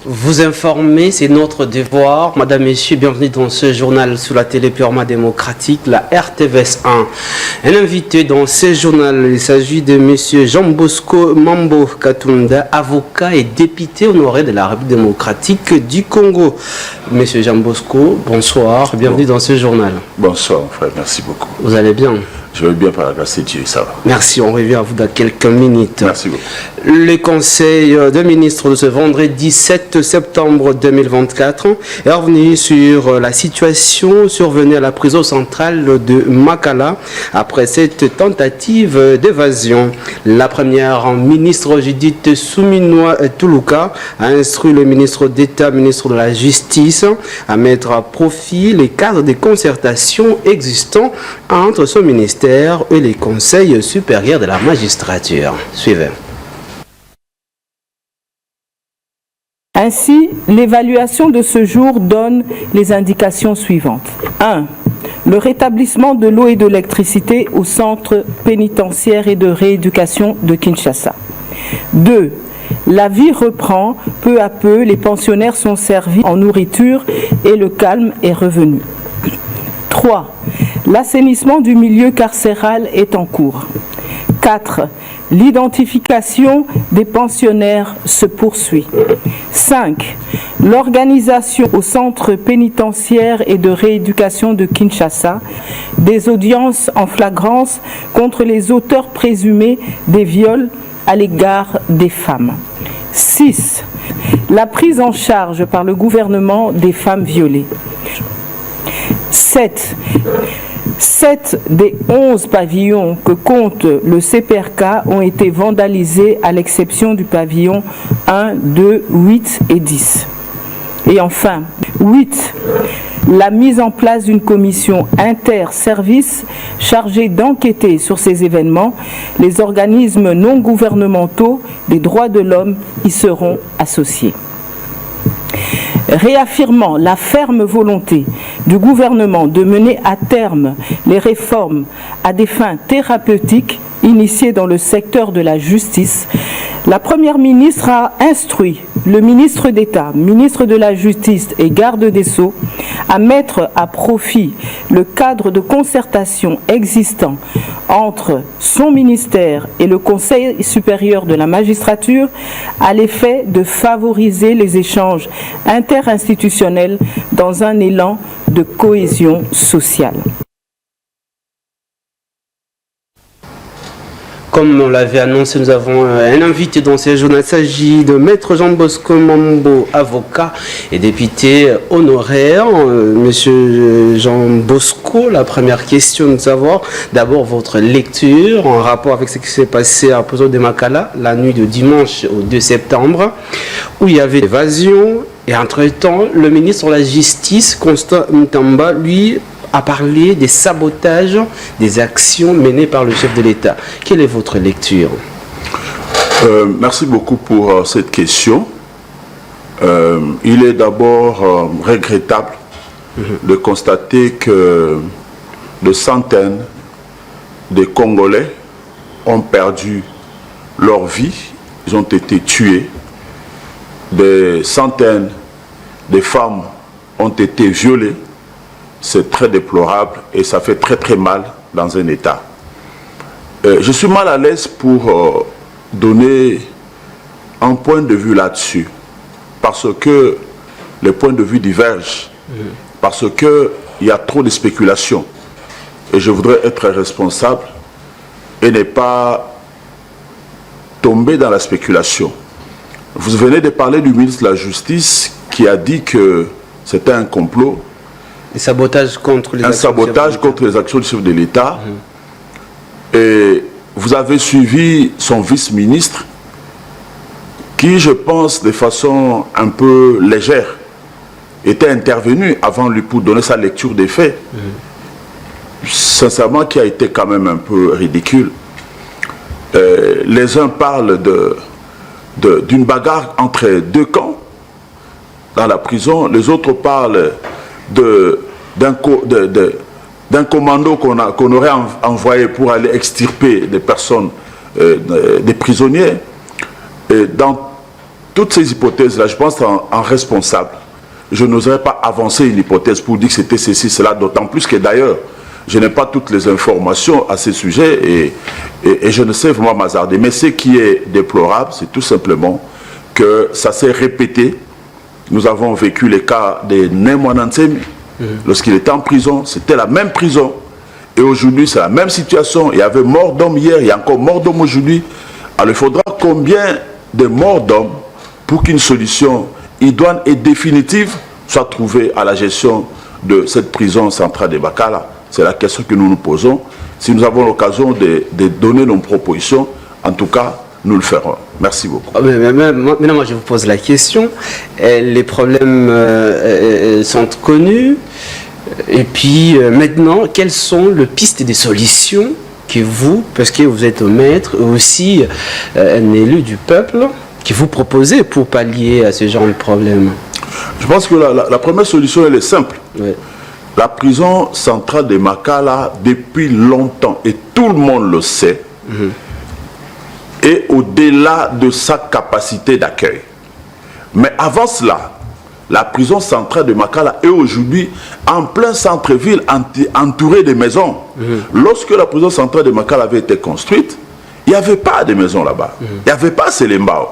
Vous informer, c'est notre devoir. Madame, Messieurs, bienvenue dans ce journal sous la télé purement démocratique, la RTVS 1. Un invité dans ce journal, il s'agit de Monsieur Jean Bosco Mambo Katunda, avocat et député honoré de la République démocratique du Congo. Monsieur Jean Bosco, bonsoir, bienvenue dans ce journal. Bonsoir, frère, merci beaucoup. Vous allez bien? Je vais bien par la grâce de Dieu, ça va. Merci, on revient à vous dans quelques minutes. Merci beaucoup. Le Conseil des ministres de ce vendredi 7 septembre 2024 est revenu sur la situation survenue à la prison centrale de Makala après cette tentative d'évasion. La première ministre Judith Souminois Toulouka a instruit le ministre d'État, ministre de la Justice, à mettre à profit les cadres de concertation existants entre son ministère et les conseils supérieurs de la magistrature. Suivez. Ainsi, l'évaluation de ce jour donne les indications suivantes. 1. Le rétablissement de l'eau et de l'électricité au centre pénitentiaire et de rééducation de Kinshasa. 2. La vie reprend peu à peu, les pensionnaires sont servis en nourriture et le calme est revenu. 3. L'assainissement du milieu carcéral est en cours. 4. L'identification des pensionnaires se poursuit. 5. L'organisation au centre pénitentiaire et de rééducation de Kinshasa des audiences en flagrance contre les auteurs présumés des viols à l'égard des femmes. 6. La prise en charge par le gouvernement des femmes violées. 7. 7 des 11 pavillons que compte le CPRK ont été vandalisés à l'exception du pavillon 1, 2, 8 et 10. Et enfin, 8. La mise en place d'une commission inter-services chargée d'enquêter sur ces événements. Les organismes non gouvernementaux des droits de l'homme y seront associés. Réaffirmant la ferme volonté du gouvernement de mener à terme les réformes à des fins thérapeutiques initiées dans le secteur de la justice, la Première ministre a instruit le ministre d'État, ministre de la Justice et garde des Sceaux à mettre à profit le cadre de concertation existant entre son ministère et le Conseil supérieur de la magistrature à l'effet de favoriser les échanges interinstitutionnels dans un élan de cohésion sociale. Comme on l'avait annoncé, nous avons un invité dans ce journal. Il s'agit de Maître Jean Bosco Mambo, avocat et député honoraire. Monsieur Jean Bosco, la première question de savoir d'abord votre lecture en rapport avec ce qui s'est passé à Pozo de Makala la nuit de dimanche au 2 septembre, où il y avait évasion. Et entre-temps, le ministre de la Justice, Constant Ntamba, lui, a parlé des sabotages des actions menées par le chef de l'État. Quelle est votre lecture? Merci beaucoup pour cette question. Il est d'abord regrettable de constater que de centaines de Congolais ont perdu leur vie, ils ont été tués, des centaines de femmes ont été violées. C'est très déplorable et ça fait très très mal dans un État. Je suis mal à l'aise pour donner un point de vue là-dessus, parce que les points de vue divergent, parce qu'il y a trop de spéculation. Et je voudrais être responsable et ne pas tomber dans la spéculation. Vous venez de parler du ministre de la Justice qui a dit que c'était un complot. Un sabotage contre les actions du chef de l'État. Et vous avez suivi son vice-ministre qui, je pense, de façon un peu légère, était intervenu avant lui pour donner sa lecture des faits. Sincèrement, qui a été quand même un peu ridicule. Les uns parlent d'une bagarre entre deux camps dans la prison, les autres parlent d'un commando qu'on aurait envoyé pour aller extirper des personnes, des prisonniers. Et dans toutes ces hypothèses-là, je pense en responsable. Je n'oserais pas avancer une hypothèse pour dire que c'était ceci, cela, d'autant plus que d'ailleurs, je n'ai pas toutes les informations à ce sujet et je ne sais vraiment m'hasarder. Mais ce qui est déplorable, c'est tout simplement que ça s'est répété. Nous avons vécu les cas de Nemwanantemi. Lorsqu'il était en prison, c'était la même prison. Et aujourd'hui, c'est la même situation. Il y avait mort d'homme hier, il y a encore mort d'homme aujourd'hui. Alors, il faudra combien de morts d'hommes pour qu'une solution idoine et définitive soit trouvée à la gestion de cette prison centrale de Bakala? C'est la question que nous nous posons. Si nous avons l'occasion de donner nos propositions, en tout cas, nous le ferons. Merci beaucoup. Maintenant, moi, je vous pose la question. Les problèmes sont connus. Et puis, maintenant, quelles sont les pistes des solutions que vous, parce que vous êtes au maître, aussi un élu du peuple, que vous proposez pour pallier à ce genre de problème? Je pense que la première solution, elle est simple. Ouais. La prison centrale de Makala, depuis longtemps, et tout le monde le sait, est au-delà de sa capacité d'accueil. Mais avant cela, la prison centrale de Makala est aujourd'hui en plein centre-ville, entourée de maisons. Lorsque la prison centrale de Makala avait été construite, il n'y avait pas de maisons là-bas. Il n'y avait pas Selembao.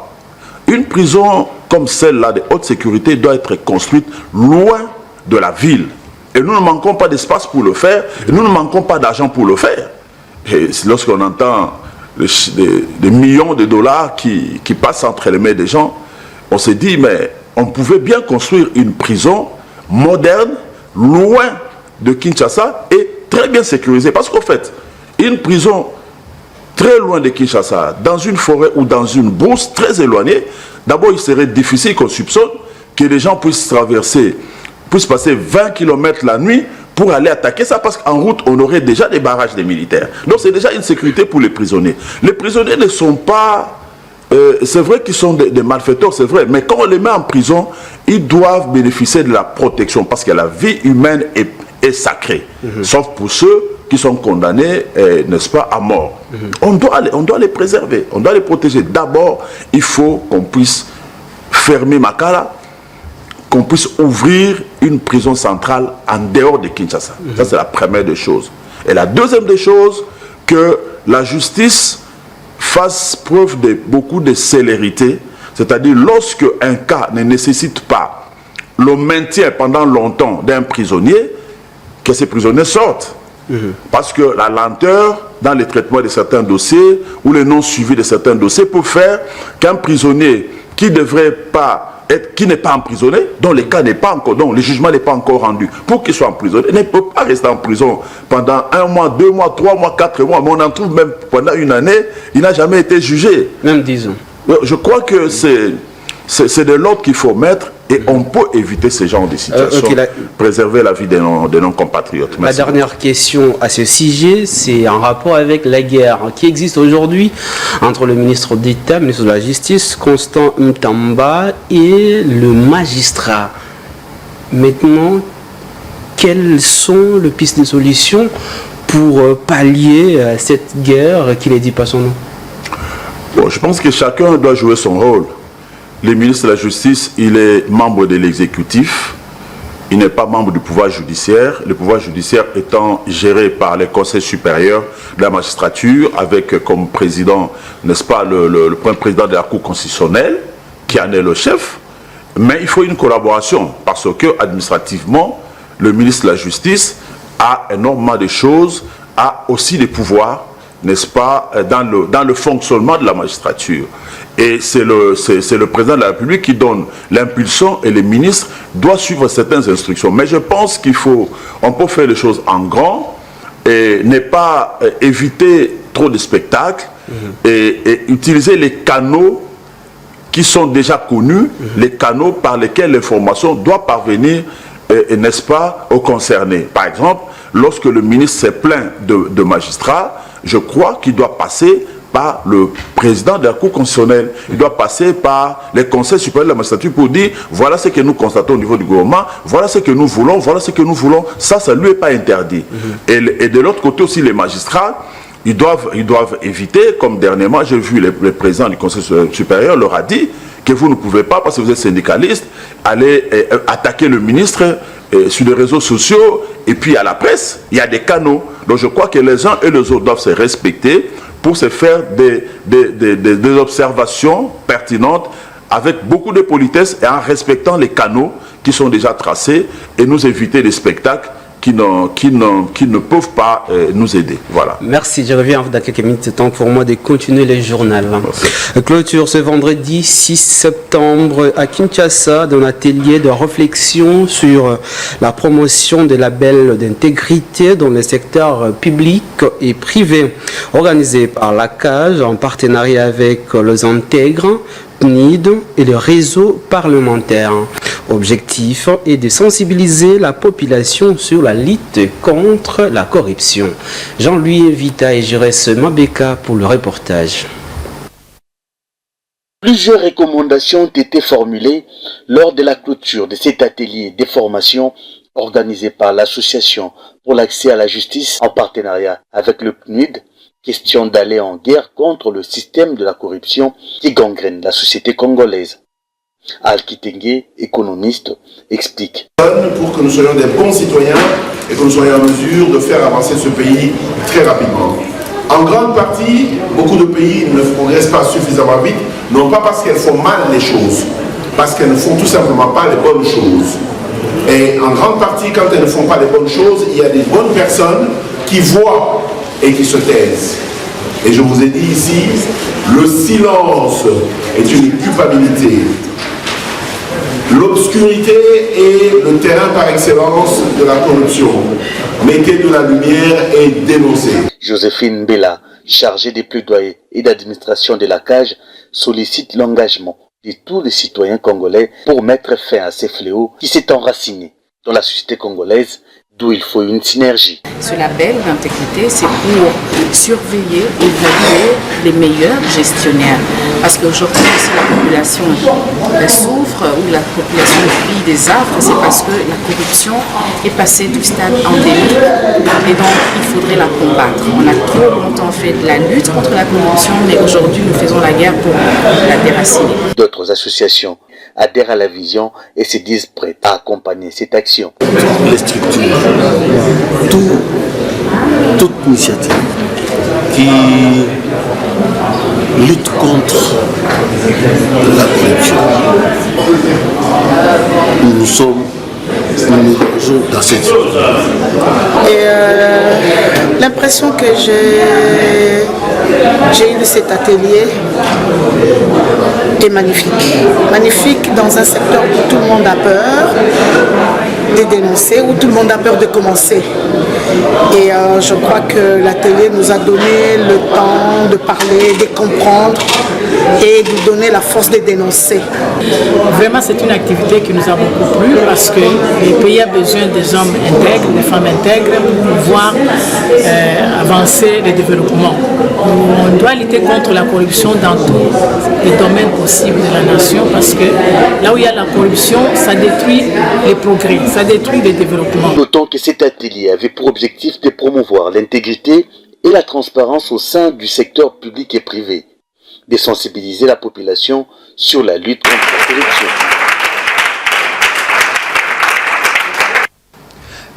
Une prison comme celle-là de haute sécurité doit être construite loin de la ville. Et nous ne manquons pas d'espace pour le faire, et nous ne manquons pas d'argent pour le faire. Et lorsqu'on entend des millions de dollars qui passent entre les mains des gens, on se dit, mais on pouvait bien construire une prison moderne, loin de Kinshasa, et très bien sécurisée. Parce qu'en fait, une prison très loin de Kinshasa, dans une forêt ou dans une brousse très éloignée, d'abord il serait difficile qu'on soupçonne que les gens puissent passer 20 km la nuit pour aller attaquer ça, parce qu'en route, on aurait déjà des barrages des militaires. Donc c'est déjà une sécurité pour les prisonniers. Les prisonniers ne sont pas... c'est vrai qu'ils sont des malfaiteurs, c'est vrai, mais quand on les met en prison, ils doivent bénéficier de la protection, parce que la vie humaine est sacrée. Sauf pour ceux qui sont condamnés, n'est-ce pas, à mort. On doit les préserver, on doit les protéger. D'abord, il faut qu'on puisse fermer Makala, qu'on puisse ouvrir une prison centrale en dehors de Kinshasa. Ça, c'est la première des choses. Et la deuxième des choses, que la justice fasse preuve de beaucoup de célérité, c'est-à-dire lorsque un cas ne nécessite pas le maintien pendant longtemps d'un prisonnier, que ces prisonniers sortent. Parce que la lenteur dans le traitement de certains dossiers ou le non-suivi de certains dossiers peut faire qu'un prisonnier qui n'est pas emprisonné, dont le cas n'est pas encore, dont le jugement n'est pas encore rendu, pour qu'il soit emprisonné, ne peut pas rester en prison pendant 1 mois, 2 mois, 3 mois, 4 mois, mais on en trouve même pendant une année, il n'a jamais été jugé. Même 10 ans. Je crois que c'est de l'ordre qu'il faut mettre, et on peut éviter ce genre de situations, préserver la vie de nos compatriotes. Ma dernière question à ce sujet, c'est en rapport avec la guerre qui existe aujourd'hui entre le ministre d'État, ministre de la Justice, Constant Mtamba, et le magistrat. Maintenant, quelles sont les pistes de solution pour pallier à cette guerre qui ne dit pas son nom? Bon, je pense que chacun doit jouer son rôle. Le ministre de la Justice, il est membre de l'exécutif, il n'est pas membre du pouvoir judiciaire, le pouvoir judiciaire étant géré par le Conseil supérieur de la magistrature, avec comme président, n'est-ce pas, le premier président de la Cour constitutionnelle, qui en est le chef. Mais il faut une collaboration, parce que administrativement, le ministre de la Justice a énormément de choses, a aussi des pouvoirs, n'est-ce pas, dans le fonctionnement de la magistrature. Et c'est le président de la République qui donne l'impulsion, et les ministres doivent suivre certaines instructions. Mais je pense on peut faire les choses en grand et ne pas éviter trop de spectacles et utiliser les canaux qui sont déjà connus, les canaux par lesquels l'information doit parvenir, n'est-ce pas, aux concernés. Par exemple, lorsque le ministre s'est plaint de magistrats, je crois qu'il doit passer par le président de la Cour constitutionnelle, il doit passer par les conseils supérieurs de la magistrature pour dire voilà ce que nous constatons au niveau du gouvernement, voilà ce que nous voulons, voilà ce que nous voulons. Ça lui est pas interdit. Et de l'autre côté aussi, les magistrats ils doivent éviter, comme dernièrement, j'ai vu le président du Conseil supérieur leur a dit que vous ne pouvez pas, parce que vous êtes syndicaliste, aller attaquer le ministre sur les réseaux sociaux et puis à la presse. Il y a des canaux. Donc je crois que les uns et les autres doivent se respecter pour se faire des observations pertinentes avec beaucoup de politesse et en respectant les canaux qui sont déjà tracés et nous éviter des spectacles qui ne peuvent pas nous aider. Voilà. Merci, je reviens dans quelques minutes. C'est temps pour moi de continuer les journaux. Clôture ce vendredi 6 septembre à Kinshasa dans l'atelier de réflexion sur la promotion des labels d'intégrité dans le secteur public et privé, organisé par la CAGE en partenariat avec les Intègres, PNID et le réseau parlementaire. Objectif est de sensibiliser la population sur la lutte contre la corruption. Jean-Louis Vita et Jérès Mabeka pour le reportage. Plusieurs recommandations ont été formulées lors de la clôture de cet atelier de formation organisé par l'Association pour l'accès à la justice en partenariat avec le PNUD. Question d'aller en guerre contre le système de la corruption qui gangrène la société congolaise. Al-Kitenge, économiste, explique. Pour que nous soyons des bons citoyens et que nous soyons en mesure de faire avancer ce pays très rapidement. En grande partie, beaucoup de pays ne progressent pas suffisamment vite, non pas parce qu'elles font mal les choses, parce qu'elles ne font tout simplement pas les bonnes choses. Et en grande partie, quand elles ne font pas les bonnes choses, il y a des bonnes personnes qui voient et qui se taisent. Et je vous ai dit ici, le silence est une culpabilité. L'obscurité est le terrain par excellence de la corruption. Mettez de la lumière et dénoncez. Joséphine Bella, chargée des plaidoyers et d'administration de la CAGE, sollicite l'engagement de tous les citoyens congolais pour mettre fin à ces fléaux qui s'est enraciné dans la société congolaise, d'où il faut une synergie. Ce label d'intégrité, c'est pour surveiller, évaluer les meilleurs gestionnaires. Parce qu'aujourd'hui, si la population souffre ou la population vit des affres, c'est parce que la corruption est passée du stade endémique et donc il faudrait la combattre. On a trop longtemps fait de la lutte contre la corruption, mais aujourd'hui nous faisons la guerre pour la déraciner. D'autres associations adhèrent à la vision et se disent prêtes à accompagner cette action. Les structures, toute initiative qui lutte contre la corruption. Nous sommes dans cette situation. Et l'impression que j'ai eue de cet atelier est magnifique. Magnifique dans un secteur où tout le monde a peur de dénoncer, où tout le monde a peur de commencer. Et je crois que l'atelier nous a donné le temps de parler, de comprendre et de donner la force de dénoncer. Vraiment, c'est une activité qui nous a beaucoup plu parce que le pays a besoin des hommes intègres, des femmes intègres pour pouvoir avancer le développement. On doit lutter contre la corruption dans tous les domaines possibles de la nation parce que là où il y a la corruption, ça détruit les progrès, ça détruit le développement. Notons que cet atelier avait pour objectif de promouvoir l'intégrité et la transparence au sein du secteur public et privé, de sensibiliser la population sur la lutte contre la corruption.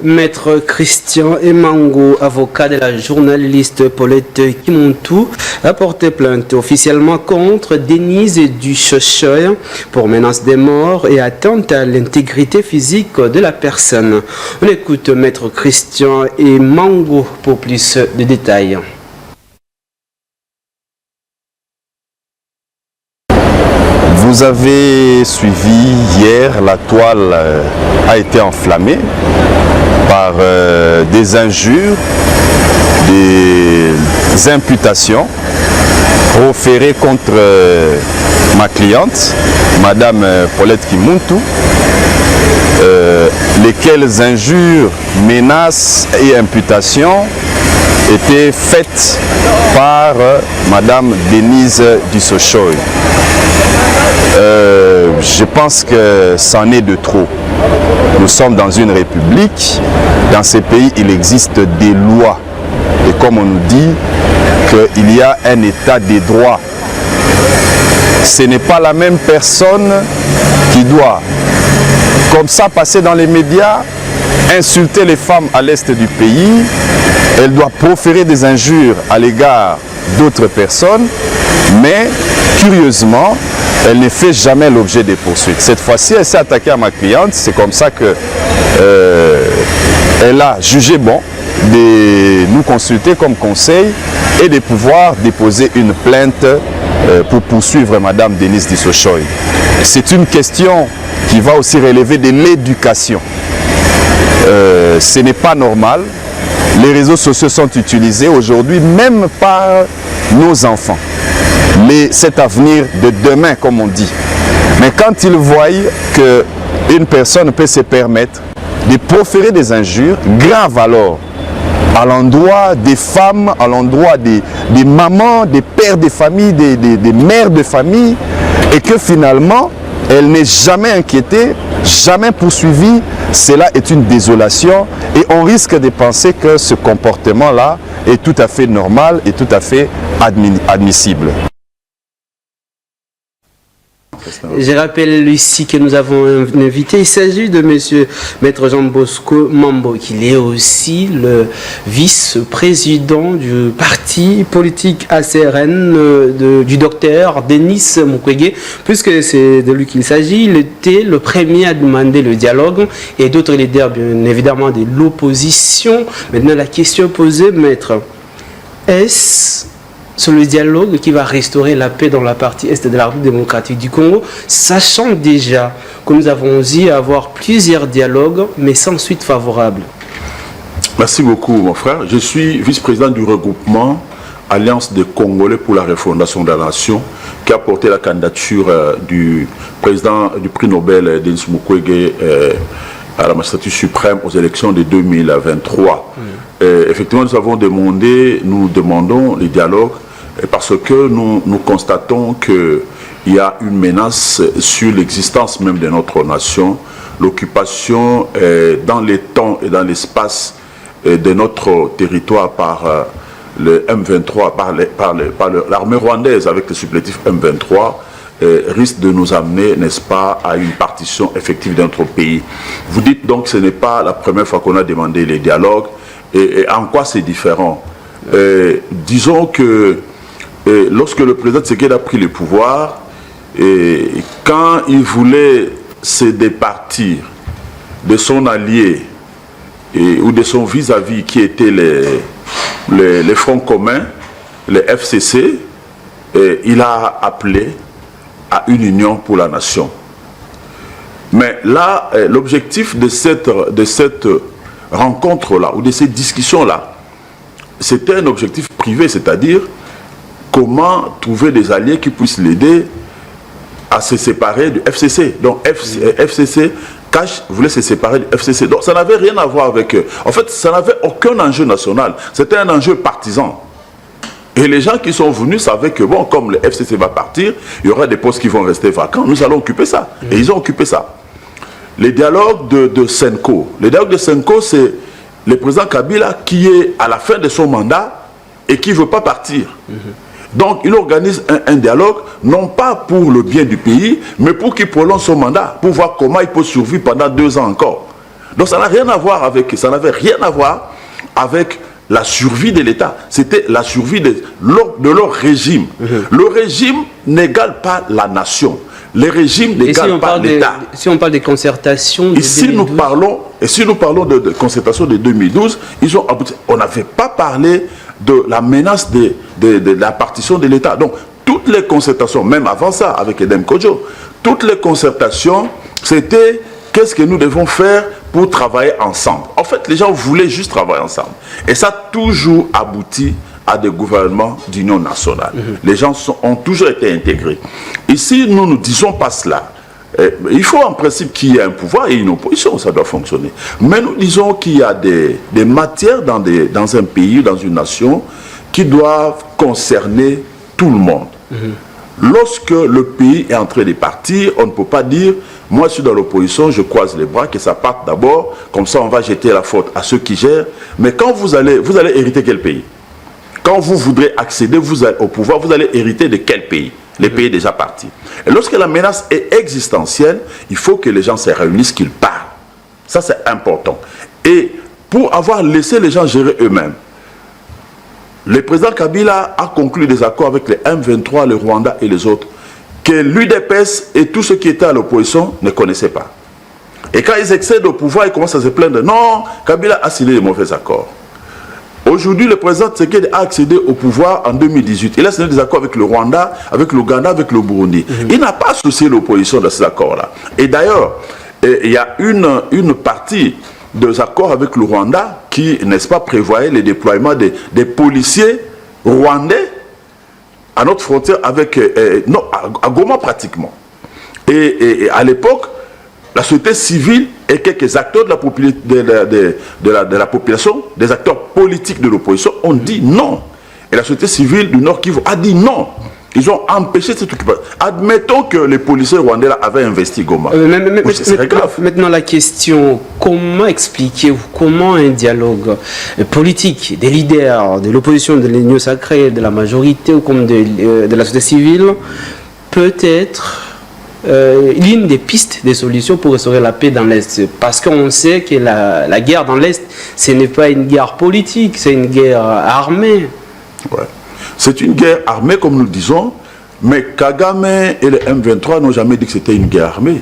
Maître Christian Emango, avocat de la journaliste Paulette Kimontou, a porté plainte officiellement contre Denise Duchochoy pour menace de mort et atteinte à l'intégrité physique de la personne. On écoute Maître Christian Emango pour plus de détails. Vous avez suivi hier, la toile a été enflammée par des injures, des imputations proférées contre ma cliente, Madame Paulette Kimontou, lesquelles injures, menaces et imputations étaient faites par Madame Denise Duchochoy. Je pense que c'en est de trop. Nous sommes dans une république. Dans ces pays, il existe des lois. Et comme on nous dit, qu'il y a un état des droits. Ce n'est pas la même personne qui doit, comme ça, passer dans les médias, insulter les femmes à l'est du pays. Elle doit proférer des injures à l'égard d'autres personnes, mais curieusement, elle ne fait jamais l'objet des poursuites. Cette fois-ci, elle s'est attaquée à ma cliente. C'est comme ça que elle a jugé bon de nous consulter comme conseil et de pouvoir déposer une plainte pour poursuivre Madame Denise Dissochoy. C'est une question qui va aussi relever de l'éducation. Ce n'est pas normal. Les réseaux sociaux sont utilisés aujourd'hui même par nos enfants. Mais cet avenir de demain, comme on dit. Mais quand ils voient qu'une personne peut se permettre de proférer des injures graves alors, à l'endroit des femmes, à l'endroit des mamans, des pères de famille, des mères de famille, et que finalement, elle n'est jamais inquiétée, jamais poursuivie, cela est une désolation et on risque de penser que ce comportement-là est tout à fait normal et tout à fait admissible. Je rappelle ici que nous avons un invité. Il s'agit de monsieur Maître Jean Bosco Mambo, qui est aussi le vice-président du parti politique ACRN du docteur Denis Mukwege. Puisque c'est de lui qu'il s'agit, il était le premier à demander le dialogue et d'autres leaders, bien évidemment, de l'opposition. Maintenant, la question posée, maître, est-ce sur le dialogue qui va restaurer la paix dans la partie est de la République démocratique du Congo, sachant déjà que nous avons eu à avoir plusieurs dialogues, mais sans suite favorable? Merci beaucoup, mon frère. Je suis vice-président du regroupement Alliance des Congolais pour la refondation de la nation, qui a porté la candidature du président du prix Nobel, Denis Mukwege, à la magistrature suprême aux élections de 2023. Effectivement, nous demandons les dialogues parce que nous constatons qu'il y a une menace sur l'existence même de notre nation, l'occupation dans les temps et dans l'espace de notre territoire par le M23, par l'armée rwandaise avec le supplétif M23, risque de nous amener, n'est-ce pas, à une partition effective de notre pays. Vous dites donc que ce n'est pas la première fois qu'on a demandé les dialogues. Et en quoi c'est différent? Disons que lorsque le président Tshisekedi a pris le pouvoir, quand il voulait se départir de son allié ou de son vis-à-vis qui étaient les fronts communs, les FCC, il a appelé à une union pour la nation. Mais là, l'objectif de cette rencontre-là, ou de ces discussions-là, c'était un objectif privé, c'est-à-dire comment trouver des alliés qui puissent l'aider à se séparer du FCC. Donc FCC, Cash voulait se séparer du FCC. Donc ça n'avait rien à voir avec eux. En fait, ça n'avait aucun enjeu national. C'était un enjeu partisan. Et les gens qui sont venus savaient que, bon, comme le FCC va partir, il y aura des postes qui vont rester vacants. Nous allons occuper ça. Et ils ont occupé ça. Les dialogues de Senko. Les dialogues de Senko, c'est le président Kabila qui est à la fin de son mandat et qui ne veut pas partir. Donc, il organise un dialogue, non pas pour le bien du pays, mais pour qu'il prolonge son mandat, pour voir comment il peut survivre pendant 2 ans encore. Donc, ça n'a rien à voir avec, ça n'avait rien à voir avec la survie de l'État. C'était la survie de leur régime. Le régime n'égale pas la nation. Les régimes n'égalent pas l'État. Si on parle des concertations de si nous parlons de concertations de 2012, on n'avait pas parlé de la menace de la partition de l'État. Donc, toutes les concertations, même avant ça, avec Edem Kodjo, toutes les concertations, c'était qu'est-ce que nous devons faire pour travailler ensemble. En fait, les gens voulaient juste travailler ensemble. Et ça a toujours abouti à des gouvernements d'union nationale. Les gens ont toujours été intégrés. Ici, nous ne disons pas cela. Il faut en principe qu'il y ait un pouvoir et une opposition, ça doit fonctionner. Mais nous disons qu'il y a des matières dans un pays, dans une nation, qui doivent concerner tout le monde. Lorsque le pays est en train de partir, on ne peut pas dire, moi je suis dans l'opposition, je croise les bras, que ça parte d'abord, comme ça on va jeter la faute à ceux qui gèrent. Mais quand vous allez hériter quel pays? quand vous voudrez accéder au pouvoir, vous allez hériter de quel pays? Les pays déjà partis. Et lorsque la menace est existentielle, il faut que les gens se réunissent, qu'ils parlent. Ça, c'est important. Et pour avoir laissé les gens gérer eux-mêmes, le président Kabila a conclu des accords avec les M23, le Rwanda et les autres, que l'UDPS et tous ceux qui étaient à l'opposition ne connaissaient pas. Et quand ils excèdent au pouvoir, ils commencent à se plaindre. Non, Kabila a signé des mauvais accords. Aujourd'hui, le président Tshisekedi a accédé au pouvoir en 2018. Il a signé des accords avec le Rwanda, avec l'Ouganda, avec le Burundi. Il n'a pas associé l'opposition dans ces accords-là. Et d'ailleurs, il y a une partie des accords avec le Rwanda qui, n'est-ce pas, prévoyait le déploiement des policiers rwandais à notre frontière avec, non, à Goma pratiquement. Et à l'époque, la société civile et quelques acteurs de la population, des acteurs politiques de l'opposition, ont dit non. Et la société civile du Nord Kivu a dit non. Ils ont empêché cette occupation. Admettons que les policiers rwandais avaient investi Goma. C'est grave. Maintenant, la question, comment expliquer, comment un dialogue politique des leaders de l'opposition, de l'Union sacrée, de la majorité ou comme de la société civile peut être l'une des pistes des solutions pour restaurer la paix dans l'Est? Parce qu'on sait que la guerre dans l'Est, ce n'est pas une guerre politique, c'est une guerre armée. Ouais. C'est une guerre armée, comme nous le disons, mais Kagame et les M23 n'ont jamais dit que c'était une guerre armée.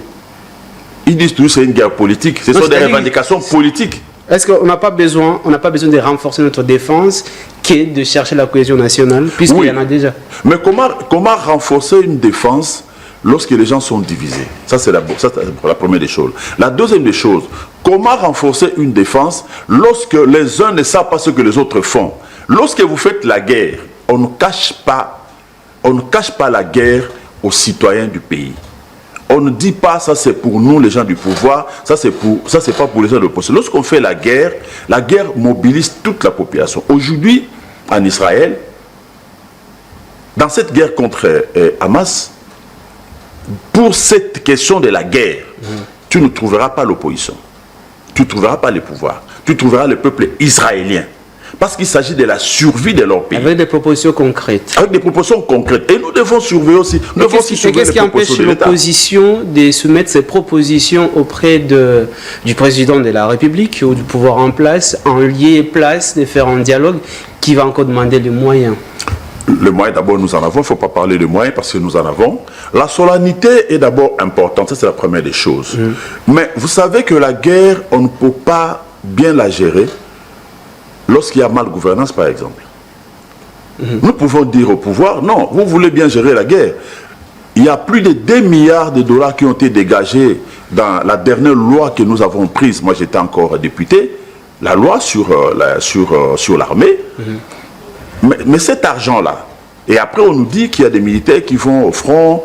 Ils disent toujours que c'est une guerre politique. Ce sont des revendications politiques. Est-ce qu'on n'a pas besoin de renforcer notre défense que de chercher la cohésion nationale, puisqu'il y en a déjà? Mais comment renforcer une défense lorsque les gens sont divisés? Ça, c'est la première des choses. La deuxième des choses, comment renforcer une défense lorsque les uns ne savent pas ce que les autres font? Lorsque vous faites la guerre, on ne cache pas la guerre aux citoyens du pays. On ne dit pas ça c'est pour nous les gens du pouvoir, ça c'est pas pour les gens de l'opposition. Lorsqu'on fait la guerre mobilise toute la population. Aujourd'hui, en Israël, dans cette guerre contre Hamas, pour cette question de la guerre, tu ne trouveras pas l'opposition, tu ne trouveras pas les pouvoirs, tu trouveras le peuple israélien. Parce qu'il s'agit de la survie de leur pays. Avec des propositions concrètes. Avec des propositions concrètes. Et nous devons surveiller aussi. Qu'est-ce qui empêche l'opposition de soumettre ses propositions auprès du président de la République ou du pouvoir en place, en lieu et place, de faire un dialogue qui va encore demander les moyens? Les moyens, d'abord, nous en avons. Il ne faut pas parler de moyens parce que nous en avons. La solennité est d'abord importante. Ça, c'est la première des choses. Mais vous savez que la guerre, on ne peut pas bien la gérer lorsqu'il y a mal-gouvernance, par exemple. Nous pouvons dire au pouvoir, non, vous voulez bien gérer la guerre. Il y a plus de 2 milliards de dollars qui ont été dégagés dans la dernière loi que nous avons prise. Moi, j'étais encore député. La loi sur l'armée. Mais cet argent-là, et après on nous dit qu'il y a des militaires qui vont au front,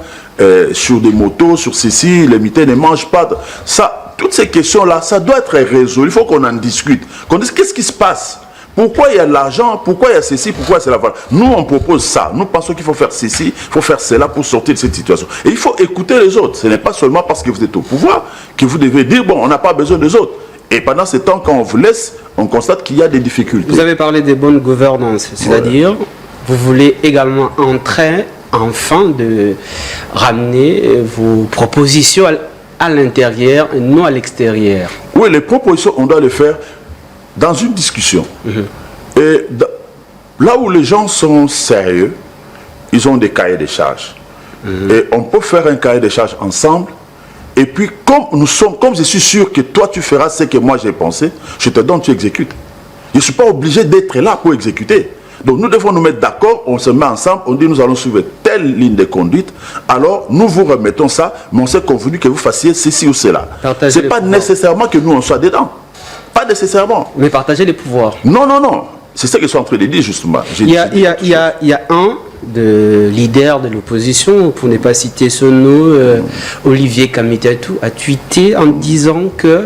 sur des motos, sur ceci, les militaires ne mangent pas. Ça, toutes ces questions-là, ça doit être résolu. Il faut qu'on en discute. Qu'on dise qu'est-ce qui se passe. Pourquoi il y a de l'argent? Pourquoi il y a ceci? Pourquoi c'est la valeur? Nous, on propose ça. Nous pensons qu'il faut faire ceci, il faut faire cela pour sortir de cette situation. Et il faut écouter les autres. Ce n'est pas seulement parce que vous êtes au pouvoir que vous devez dire, bon, on n'a pas besoin des autres. Et pendant ce temps, quand on vous laisse, on constate qu'il y a des difficultés. Vous avez parlé de bonne gouvernance, c'est-à-dire, vous voulez également entrer, enfin, de ramener vos propositions à l'intérieur et non à l'extérieur. Oui, les propositions, on doit les faire dans une discussion. Et là où les gens sont sérieux, ils ont des cahiers de charges. Et on peut faire un cahier de charges ensemble. Et puis, comme je suis sûr que toi tu feras ce que moi j'ai pensé, je te donne, tu exécutes. Je ne suis pas obligé d'être là pour exécuter. Donc nous devons nous mettre d'accord, on se met ensemble, on dit nous allons suivre telle ligne de conduite, alors nous vous remettons ça, mais on s'est convenu que vous fassiez ceci ou cela. Ce n'est pas nécessairement que nous on soit dedans. Pas nécessairement. Mais partager les pouvoirs. Non, non, non. C'est ce que je suis en train de dire justement. Il y a un de leader de l'opposition, pour ne pas citer son nom, Olivier Kamitatou, a tweeté en disant que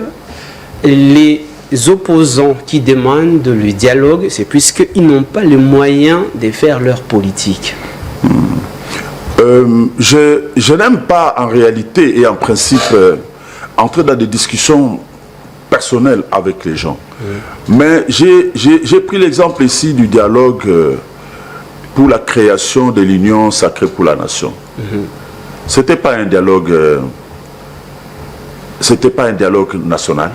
les opposants qui demandent le dialogue, c'est puisqu'ils n'ont pas les moyens de faire leur politique. Je n'aime pas en réalité et en principe entrer dans des discussions personnelles avec les gens. Mais j'ai pris l'exemple ici du dialogue pour la création de l'Union sacrée pour la nation. C'était pas un dialogue national.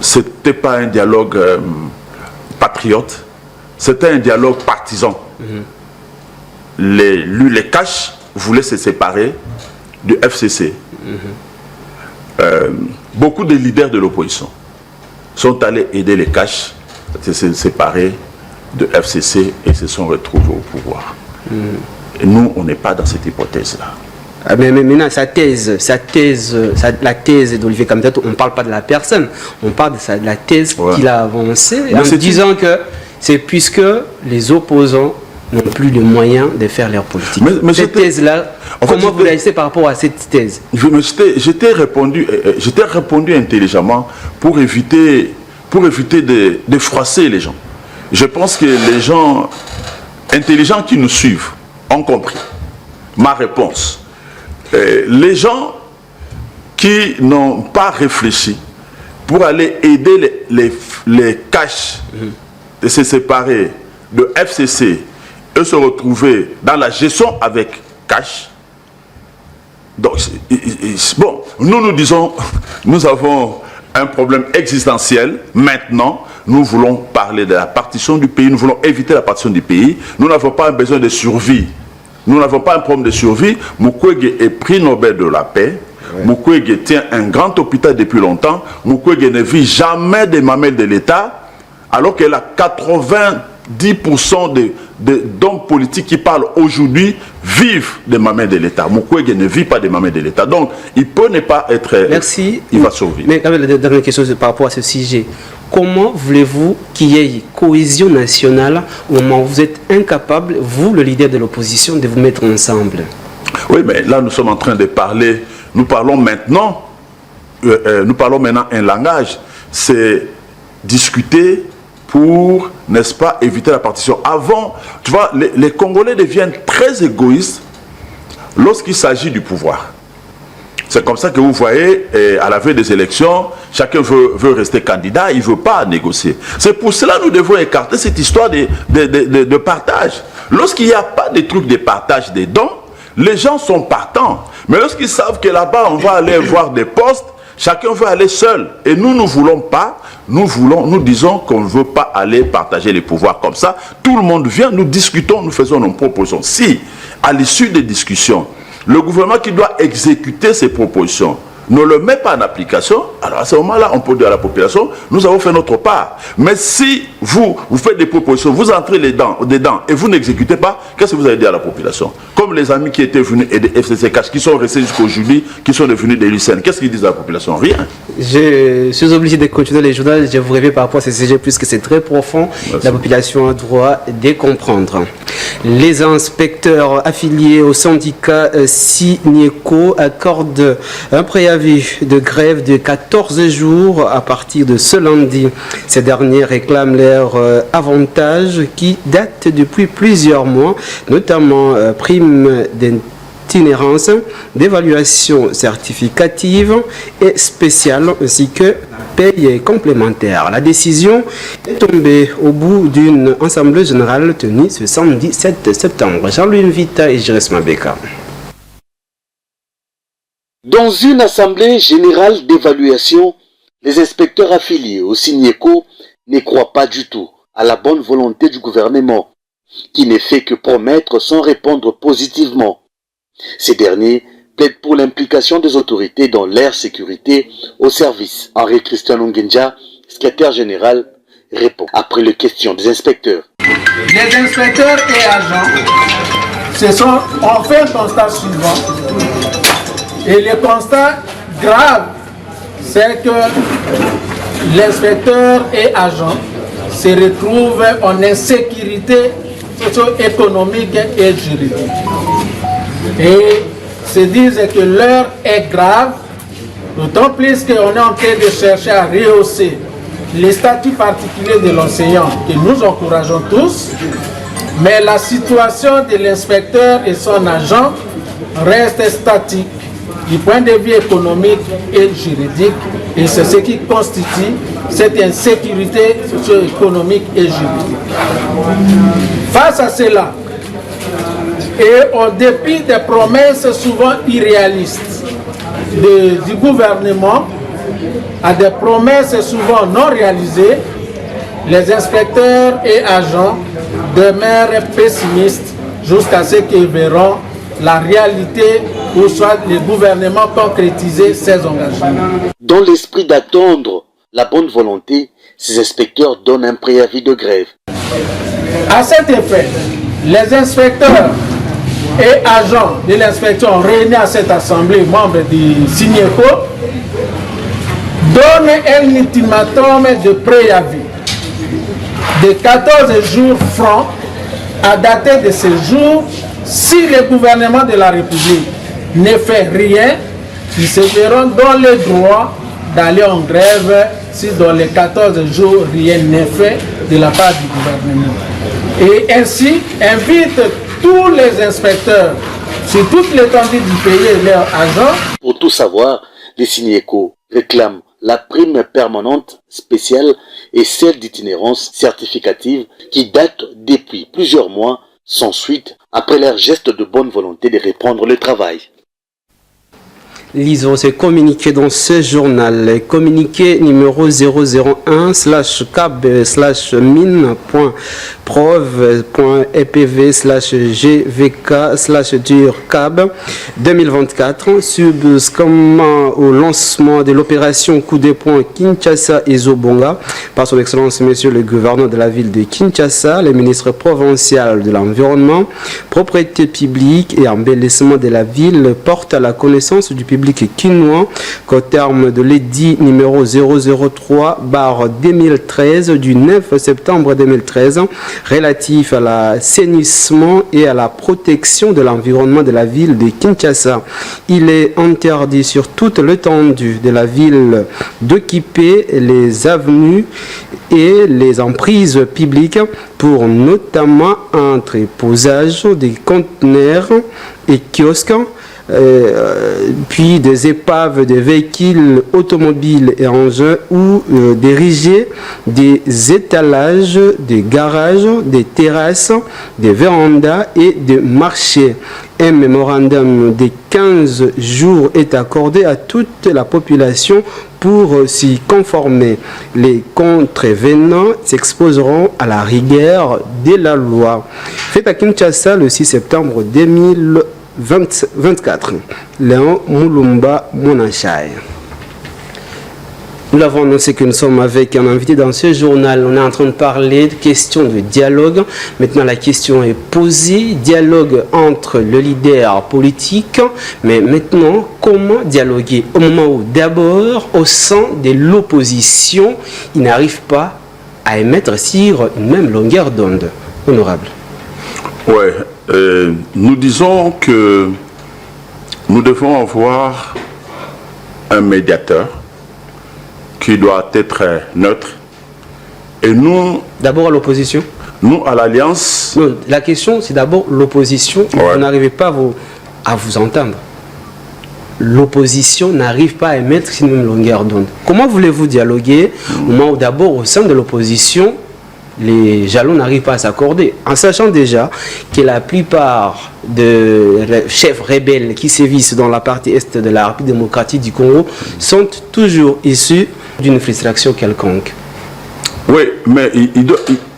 C'était pas un dialogue patriote. C'était un dialogue partisan. Les Cash voulaient se séparer du FCC. Beaucoup de leaders de l'opposition sont allés aider les Cash à se séparer de FCC et se sont retrouvés au pouvoir. Et nous, on n'est pas dans cette hypothèse-là. Mais maintenant, la thèse d'Olivier Kamtatou, on ne parle pas de la personne, on parle de la thèse qu'il a avancée en disant que c'est puisque les opposants n'ont plus les moyens de faire leur politique. Mais cette thèse-là, comment vous réagissez par rapport à cette thèse? J'étais répondu intelligemment pour éviter de froisser les gens. Je pense que les gens intelligents qui nous suivent ont compris ma réponse. Les gens qui n'ont pas réfléchi pour aller aider les Cash de se séparer de FCC et se retrouver dans la gestion avec Cash. Donc, bon, nous disons, nous avons un problème existentiel. Maintenant, nous voulons parler de la partition du pays, nous voulons éviter la partition du pays. Nous n'avons pas un besoin de survie. Nous n'avons pas un problème de survie. Mukwege est prix Nobel de la paix. Mukwege tient un grand hôpital depuis longtemps. Mukwege ne vit jamais des mamelles de l'État, alors qu'elle a 90% d'hommes politiques qui parlent aujourd'hui vivent des mamelles de l'État. Mukwege ne vit pas des mamelles de l'État. Donc, il peut ne pas être... Merci. Il va survivre. Mais quand même, la dernière question par rapport à ce sujet. Comment voulez-vous qu'il y ait cohésion nationale au moment où vous êtes incapable, vous, le leader de l'opposition, de vous mettre ensemble? Oui, mais là, nous sommes en train de parler. Nous parlons maintenant un langage. C'est discuter pour, n'est-ce pas, éviter la partition. Avant, tu vois, les Congolais deviennent très égoïstes lorsqu'il s'agit du pouvoir. C'est comme ça que vous voyez, à la veille des élections, chacun veut rester candidat, il ne veut pas négocier. C'est pour cela que nous devons écarter cette histoire de partage. Lorsqu'il n'y a pas de trucs de partage des dons, les gens sont partants. Mais lorsqu'ils savent que là-bas, on va aller voir des postes, chacun veut aller seul. Et nous ne voulons pas, nous disons qu'on ne veut pas aller partager les pouvoirs comme ça. Tout le monde vient, nous discutons, nous faisons nos propositions. Si, à l'issue des discussions, le gouvernement qui doit exécuter ces propositions ne le met pas en application, alors à ce moment-là, on peut dire à la population, nous avons fait notre part. Mais si vous faites des propositions, vous entrez dedans et vous n'exécutez pas, qu'est-ce que vous allez dire à la population? Comme les amis qui étaient venus aider FCC Cash, qui sont restés jusqu'aujourd'hui, qui sont devenus des lycéens, qu'est-ce qu'ils disent à la population? Rien. Je suis obligé de continuer les journaux, je vous réveille par rapport à ce sujet puisque c'est très profond. Merci. La population a droit de comprendre. Les inspecteurs affiliés au syndicat Sinieco accordent un préavis de grève de 14 jours à partir de ce lundi. Ces derniers réclament leurs avantages qui datent depuis plusieurs mois, notamment prime d'itinérance, d'évaluation certificative et spéciale, ainsi que paye complémentaire. La décision est tombée au bout d'une assemblée générale tenue ce samedi 7 septembre. Jean-Louis Vita et Jérès Mabeka. Dans une assemblée générale d'évaluation, les inspecteurs affiliés au Sinieco ne croient pas du tout à la bonne volonté du gouvernement, qui ne fait que promettre sans répondre positivement. Ces derniers plaident pour l'implication des autorités dans leur sécurité au service. Henri Christian Ongenja, secrétaire général, répond après les questions des inspecteurs. Les inspecteurs et agents ont fait un constat suivant. Et le constat grave, c'est que l'inspecteur et agent se retrouvent en insécurité socio-économique et juridique. Et se disent que l'heure est grave, d'autant plus qu'on est en train de chercher à rehausser les statuts particuliers de l'enseignant, que nous encourageons tous, mais la situation de l'inspecteur et son agent reste statique du point de vue économique et juridique, et c'est ce qui constitue cette insécurité socio-économique et juridique. Face à cela, Et au dépit des promesses souvent irréalistes du gouvernement, à des promesses souvent non réalisées, les inspecteurs et agents demeurent pessimistes jusqu'à ce qu'ils verront la réalité ou soit le gouvernement concrétiser ses engagements. Dans l'esprit d'attendre la bonne volonté, ces inspecteurs donnent un préavis de grève. À cet effet, les inspecteurs et agents de l'inspection réunis à cette assemblée, membres du SINIECO, donnent un ultimatum de préavis de 14 jours francs à dater de ce jour. Si le gouvernement de la République ne fait rien, ils se verront dans le droit d'aller en grève si dans les 14 jours rien n'est fait de la part du gouvernement. Et ainsi invite tous les inspecteurs sur toute l'étendue du pays et leurs agents. Pour tout savoir, les SINIECO réclament la prime permanente spéciale et celle d'itinérance certificative qui date depuis plusieurs mois sans suite après leur geste de bonne volonté de reprendre le travail. Lisons ces communiqués dans ce journal. Communiqué numéro 001/cab/min.prov.epv/gvk/durcab 2024 subscrivant au lancement de l'opération Coup de poing Kinshasa et Zobonga par son excellence monsieur le gouverneur de la ville de Kinshasa, le ministre provincial de l'environnement, propriété publique et embellissement de la ville porte à la connaissance du public quinois qu'au terme de l'édit numéro 003/2013 du 9 septembre 2013 relatif à l'assainissement et à la protection de l'environnement de la ville de Kinshasa, il est interdit sur toute l'étendue de la ville d'occuper les avenues et les emprises publiques pour notamment entreposage des conteneurs et kiosques, puis des épaves des véhicules automobiles et engins ou d'ériger des étalages, des garages, des terrasses, des vérandas et des marchés. Un mémorandum de 15 jours est accordé à toute la population pour s'y conformer. Les contrevenants s'exposeront à la rigueur de la loi. Fait à Kinshasa le 6 septembre 2024. Léon Moulumba Monachai. Nous l'avons annoncé que nous sommes avec un invité dans ce journal. On est en train de parler de questions de dialogue. Maintenant, la question est posée. Dialogue entre le leader politique. Mais maintenant, comment dialoguer au moment où, d'abord, au sein de l'opposition, il n'arrive pas à émettre sur une même longueur d'onde? Honorable. Ouais, nous disons que nous devons avoir un médiateur qui doit être neutre. Et nous... D'abord à l'opposition. Nous, à l'Alliance... La question, c'est d'abord l'opposition. Ouais. Vous n'arrivez pas à vous entendre. L'opposition n'arrive pas à émettre sur une longueur d'onde. Comment voulez-vous dialoguer au moment où d'abord, au sein de l'opposition, les jalons n'arrivent pas à s'accorder, en sachant déjà que la plupart des chefs rebelles qui sévissent dans la partie est de la République démocratique du Congo sont toujours issus d'une frustration quelconque. Oui, mais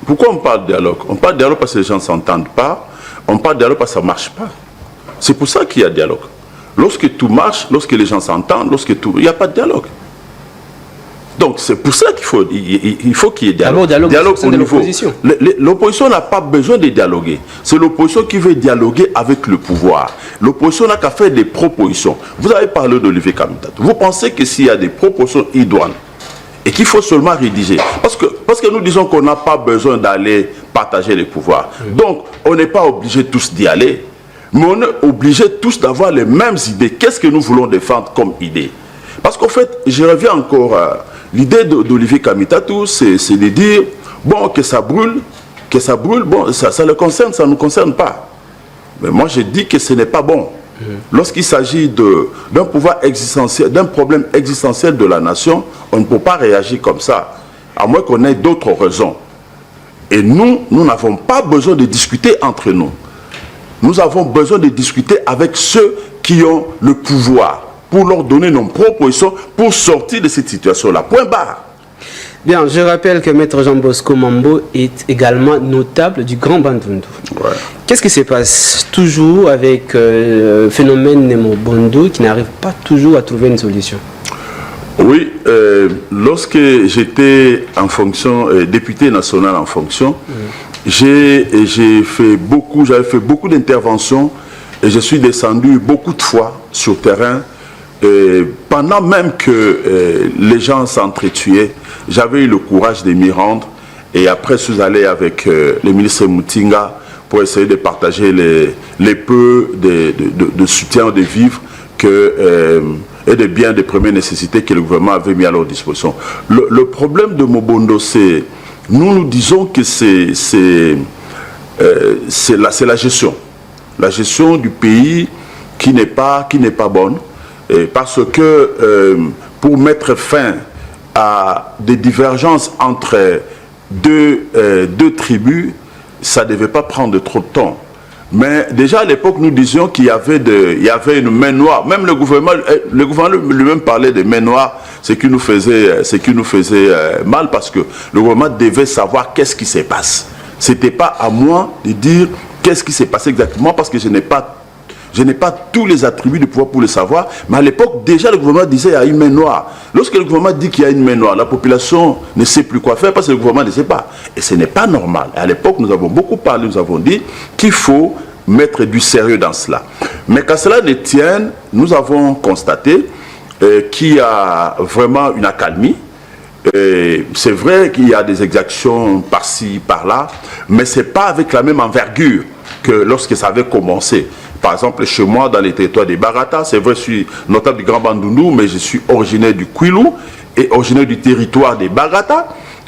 pourquoi on parle de dialogue? On parle de dialogue parce que les gens ne s'entendent pas, on parle de dialogue parce que ça ne marche pas. C'est pour ça qu'il y a dialogue. Lorsque tout marche, lorsque les gens s'entendent, il n'y a pas de dialogue. Donc c'est pour ça qu'il faut qu'il y ait dialogue. Dialogue au niveau. L'opposition n'a pas besoin de dialoguer. C'est l'opposition qui veut dialoguer avec le pouvoir. L'opposition n'a qu'à faire des propositions. Vous avez parlé d'Olivier Kamitatu. Vous pensez que s'il y a des propositions idoines et qu'il faut seulement rédiger, parce que nous disons qu'on n'a pas besoin d'aller partager les pouvoirs. Donc on n'est pas obligé tous d'y aller, mais on est obligé tous d'avoir les mêmes idées. Qu'est-ce que nous voulons défendre comme idée? Parce qu'en fait, je reviens encore à l'idée d'Olivier Kamitatu, c'est de dire, bon, que ça brûle, bon, ça le concerne, ça ne nous concerne pas. Mais moi, je dis que ce n'est pas bon. Lorsqu'il s'agit d'un pouvoir existentiel, d'un problème existentiel de la nation, on ne peut pas réagir comme ça, à moins qu'on ait d'autres raisons. Et nous n'avons pas besoin de discuter entre nous. nous avons besoin de discuter avec ceux qui ont le pouvoir pour leur donner nos propositions pour sortir de cette situation-là. Point barre. Bien, je rappelle que Maître Jean Bosco Mambo est également notable du Grand Bandundu. Ouais. Qu'est-ce qui se passe toujours avec le phénomène Nemo Bondo qui n'arrive pas toujours à trouver une solution? Oui, lorsque j'étais en fonction, député national en fonction, j'avais fait beaucoup d'interventions et je suis descendu beaucoup de fois sur terrain. Pendant même que les gens s'entretuaient, j'avais eu le courage de m'y rendre. Et après, je suis allé avec le ministre Moutinga pour essayer de partager les peu de soutien, de vivres et de biens de première nécessité que le gouvernement avait mis à leur disposition. Le problème de Mobondo, c'est, nous disons que c'est la gestion. La gestion du pays qui n'est pas bonne. Parce que pour mettre fin à des divergences entre deux tribus, ça ne devait pas prendre trop de temps. Mais déjà à l'époque, nous disions qu'il y avait une main noire. Même le gouvernement lui-même parlait de main noire, ce qui nous faisait mal parce que le gouvernement devait savoir qu'est-ce qui se passe. Ce n'était pas à moi de dire qu'est-ce qui s'est passé exactement parce que je n'ai pas tous les attributs de pouvoir pour le savoir, mais à l'époque, déjà, le gouvernement disait qu'il y a une main noire. Lorsque le gouvernement dit qu'il y a une main noire, la population ne sait plus quoi faire parce que le gouvernement ne sait pas. Et ce n'est pas normal. À l'époque, nous avons beaucoup parlé, nous avons dit qu'il faut mettre du sérieux dans cela. Mais qu'à cela ne tienne, nous avons constaté qu'il y a vraiment une accalmie. C'est vrai qu'il y a des exactions par-ci, par-là, mais ce n'est pas avec la même envergure que lorsque ça avait commencé. Par exemple, chez moi, dans les territoires des Barata, c'est vrai, je suis notable du Grand Bandundu, mais je suis originaire du Kwilu et originaire du territoire des Barata.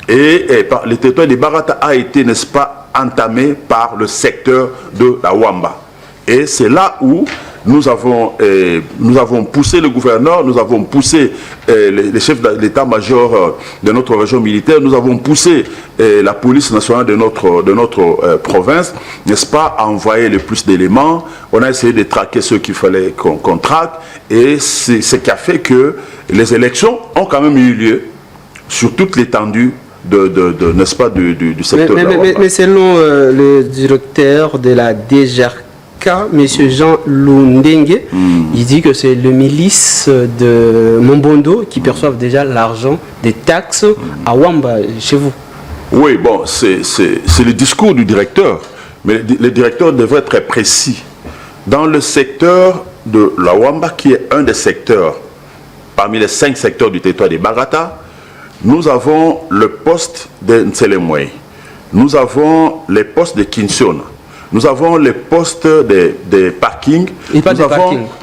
Et le territoire des Barata a été, n'est-ce pas, entamé par le secteur de la Wamba. Et c'est là où nous avons poussé le gouverneur, nous avons poussé les chefs d'état-major de notre région militaire, nous avons poussé la police nationale de notre province, n'est-ce pas, à envoyer le plus d'éléments. On a essayé de traquer ceux qu'il fallait qu'on traque. Et c'est ce qui a fait que les élections ont quand même eu lieu sur toute l'étendue n'est-ce pas, du secteur de la Wamba. Mais selon le directeur de la DGRK, M. Jean Lundenge, il dit que c'est le milice de Mombondo qui perçoivent déjà l'argent des taxes à Wamba, chez vous. Oui, bon, c'est le discours du directeur, mais le directeur devrait être très précis. Dans le secteur de la Wamba, qui est un des secteurs, parmi les 5 secteurs du territoire des Barata, nous avons le poste de Ntselemwe, nous avons les postes de Kinshona, nous avons les postes des parkings,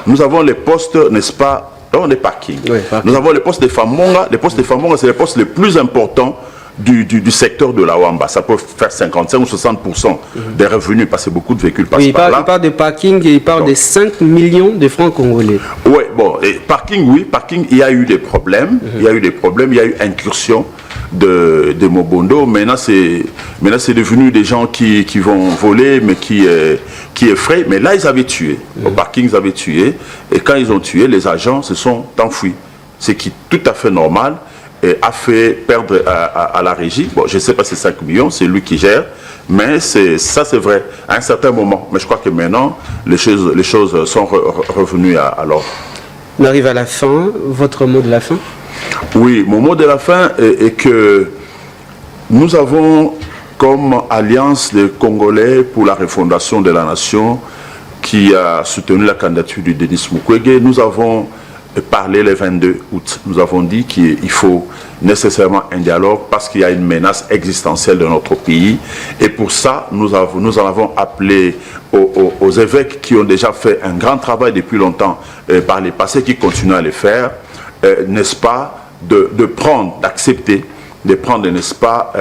nous avons les postes, n'est-ce pas, des parkings. Oui, nous avons les postes de Famonga. Les postes de Famonga, c'est les postes les plus importants du secteur de la Wamba. Ça peut faire 55 ou 60% des revenus parce que beaucoup de véhicules passent par là. Il parle de parking et il parle de 5 millions de francs congolais. Oui, bon, et parking, il y a eu des problèmes. Il y a eu des problèmes, il y a eu incursion de Mobondo. Maintenant, c'est devenu des gens qui vont voler, mais qui effraient. Mais là, ils avaient tué. Au parking, ils avaient tué. Et quand ils ont tué, les agents se sont enfuis. Ce qui est tout à fait normal. Et a fait perdre à la régie. Bon, je ne sais pas si c'est 5 millions, c'est lui qui gère. Mais ça, c'est vrai, à un certain moment. Mais je crois que maintenant, les choses sont revenues à l'ordre. On arrive à la fin. Votre mot de la fin? Oui, mon mot de la fin est que nous avons comme alliance des Congolais pour la refondation de la nation qui a soutenu la candidature de Denis Mukwege. Nous avons parlé le 22 août. Nous avons dit qu'il faut nécessairement un dialogue parce qu'il y a une menace existentielle de notre pays. Et pour ça, nous en avons appelé aux évêques qui ont déjà fait un grand travail depuis longtemps par les passés, qui continuent à le faire, n'est-ce pas, d'accepter, de prendre, n'est-ce pas,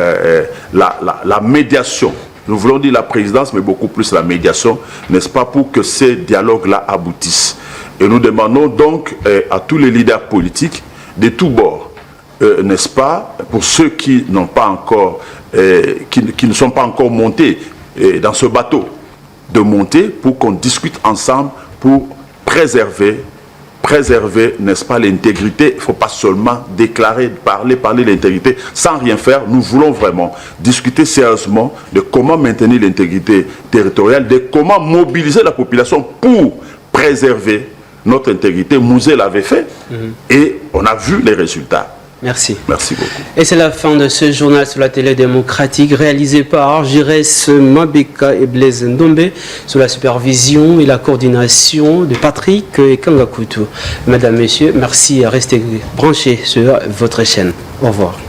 la médiation. Nous voulons dire la présidence, mais beaucoup plus la médiation, n'est-ce pas, pour que ces dialogues-là aboutissent. Et nous demandons donc à tous les leaders politiques de tous bords, n'est-ce pas, pour ceux qui n'ont pas encore, qui ne sont pas encore montés dans ce bateau, de monter pour qu'on discute ensemble pour préserver, n'est-ce pas, l'intégrité. Il ne faut pas seulement déclarer, parler de l'intégrité sans rien faire. Nous voulons vraiment discuter sérieusement de comment maintenir l'intégrité territoriale, de comment mobiliser la population pour préserver notre intégrité. Mouzé l'avait fait et on a vu les résultats. Merci. Merci beaucoup. Et c'est la fin de ce journal sur la télé démocratique réalisé par Jires Mabeka et Blaise Ndombe sous la supervision et la coordination de Patrick et Kangakutu. Mesdames, Messieurs, merci à rester branchés sur votre chaîne. Au revoir.